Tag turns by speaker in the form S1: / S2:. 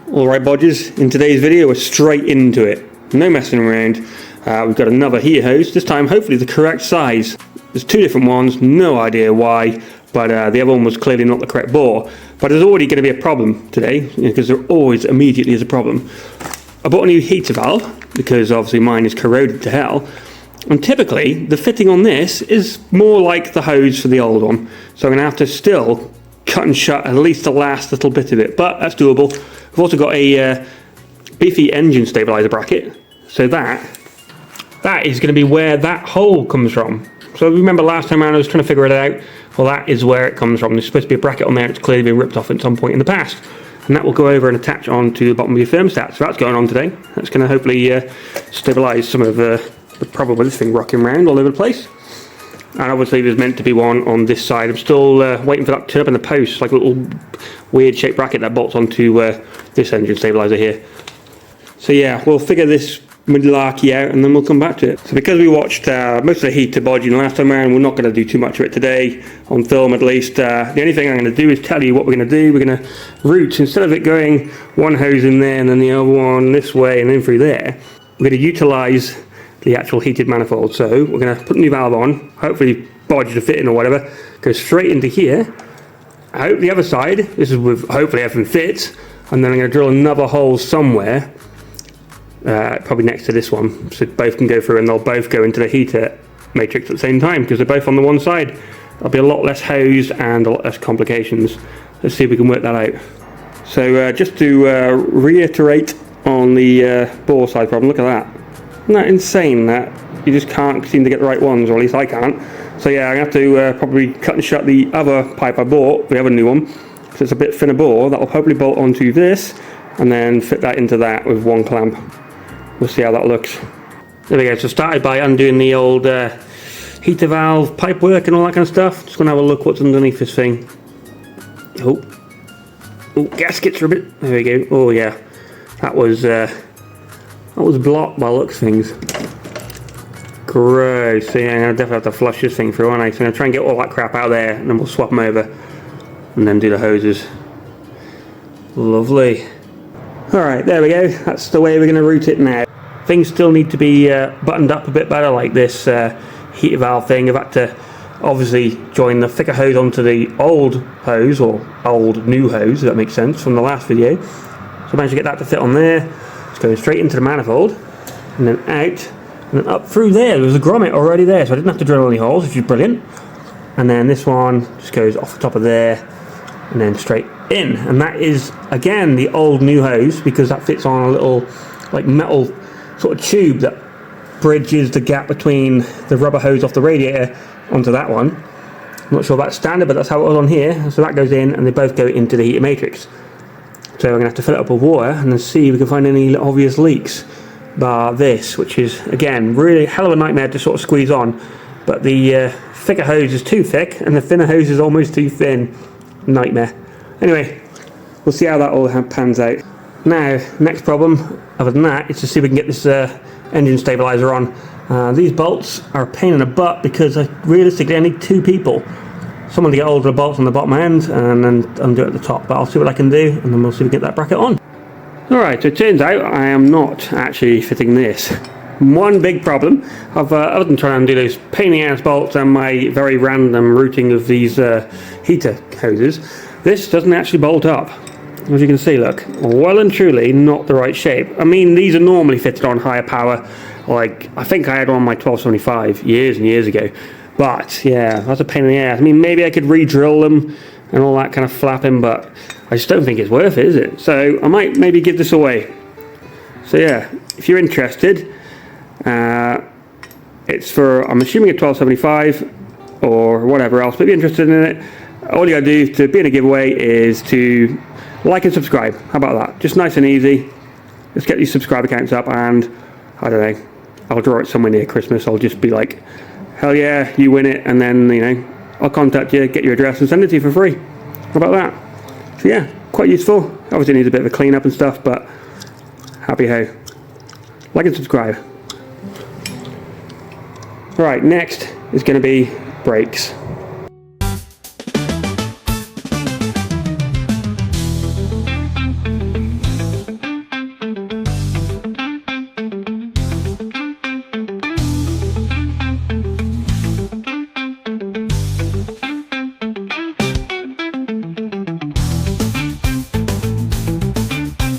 S1: Alright Bodgers, in today's video we're straight into it. No messing around. We've got another heater hose, this time hopefully the correct size. There's two different ones, no idea why, but the other one was clearly not the correct bore. But there's already going to be a problem today, because there always immediately is a problem. I bought a new heater valve, because obviously mine is corroded to hell. And typically, the fitting on this is more like the hose for the old one. So I'm going to have to still cut and shut at least the last little bit of it, but that's doable. I've also got a beefy engine stabilizer bracket, so that is going to be where that hole comes from. So remember last time around I was trying to figure it out, well that is where it comes from. There's supposed to be a bracket on there, it's clearly been ripped off at some point in the past. And that will go over and attach onto the bottom of your thermostat. So that's going on today. That's going to hopefully stabilise some of the problem with this thing rocking around all over the place. And obviously there's meant to be one on this side. I'm still waiting for that to turn up in the post, like a little weird shaped bracket that bolts onto this engine stabiliser here. So yeah, we'll figure this malarkey out and then we'll come back to it. So because we watched most of the heater bodging last time around, we're not going to do too much of it today, on film at least. The only thing I'm going to do is tell you what we're going to do. We're going to route, instead of it going one hose in there and then the other one this way and then through there, we're going to utilise the actual heated manifold. So we're going to put a new valve on, hopefully bodge the fit in or whatever, go straight into here. I hope the other side, this is with hopefully everything fits, and then I'm going to drill another hole somewhere, probably next to this one, so both can go through and they'll both go into the heater matrix at the same time, because they're both on the one side. There'll be a lot less hose and a lot less complications. Let's see if we can work that out. So just to reiterate on the bore side problem, look at that. Isn't that insane that you just can't seem to get the right ones, or at least I can't. So yeah, I'm going to have to probably cut and shut the other pipe I bought, the other new one, so it's a bit thinner bore. That will probably bolt onto this and then fit that into that with one clamp. We'll see how that looks. There we go, so started by undoing the old heater valve, pipework and all that kind of stuff. Just going to have a look what's underneath this thing. Oh, gaskets are a bit, there we go. Oh yeah, that was blocked by looks things. Gross. So yeah, I'm going to definitely have to flush this thing through, aren't I? So I'm going to try and get all that crap out there and then we'll swap them over and then do the hoses. Lovely. Alright, there we go. That's the way we're going to route it now. Things still need to be buttoned up a bit better, like this heater valve thing. I've had to obviously join the thicker hose onto the old hose, or old new hose, if that makes sense, from the last video. So I managed to get that to fit on there. It's going straight into the manifold and then out and then up through there. There was a grommet already there, so I didn't have to drill any holes, which is brilliant. And then this one just goes off the top of there and then straight in. And that is again the old new hose, because that fits on a little like metal sort of tube that bridges the gap between the rubber hose off the radiator onto that one. I'm not sure about standard, but that's how it was on here. So that goes in and they both go into the heater matrix. So we're going to have to fill it up with water and then see if we can find any obvious leaks. Bar this, which is again really a hell of a nightmare to sort of squeeze on. But the thicker hose is too thick and the thinner hose is almost too thin. Nightmare. Anyway, we'll see how that all pans out. Now, next problem, other than that, is to see if we can get this engine stabilizer on. These bolts are a pain in the butt because realistically I need two people. Someone to get hold of the bolts on the bottom end and then undo it at the top, but I'll see what I can do and then we'll see if we can get that bracket on. Alright, so it turns out I am not actually fitting this. One big problem, other than trying to undo those pain in the ass bolts and my very random routing of these heater hoses, this doesn't actually bolt up. As you can see, look, well and truly not the right shape. I mean, these are normally fitted on higher power, like I think I had one on my 1275 years and years ago. But yeah, that's a pain in the ass. I mean, maybe I could re-drill them and all that kind of flapping, but I just don't think it's worth it, is it? So I might maybe give this away. So yeah, if you're interested, it's for, I'm assuming a 1275 or whatever else, but if you're interested in it, all you gotta do to be in a giveaway is to like and subscribe. How about that? Just nice and easy. Let's get these subscriber counts up, and I don't know, I'll draw it somewhere near Christmas. I'll just be like, hell yeah, you win it, and then, you know, I'll contact you, get your address and send it to you for free. How about that? So yeah, quite useful. Obviously it needs a bit of a clean up and stuff, but happy ho. Like and subscribe. Right, next is going to be brakes.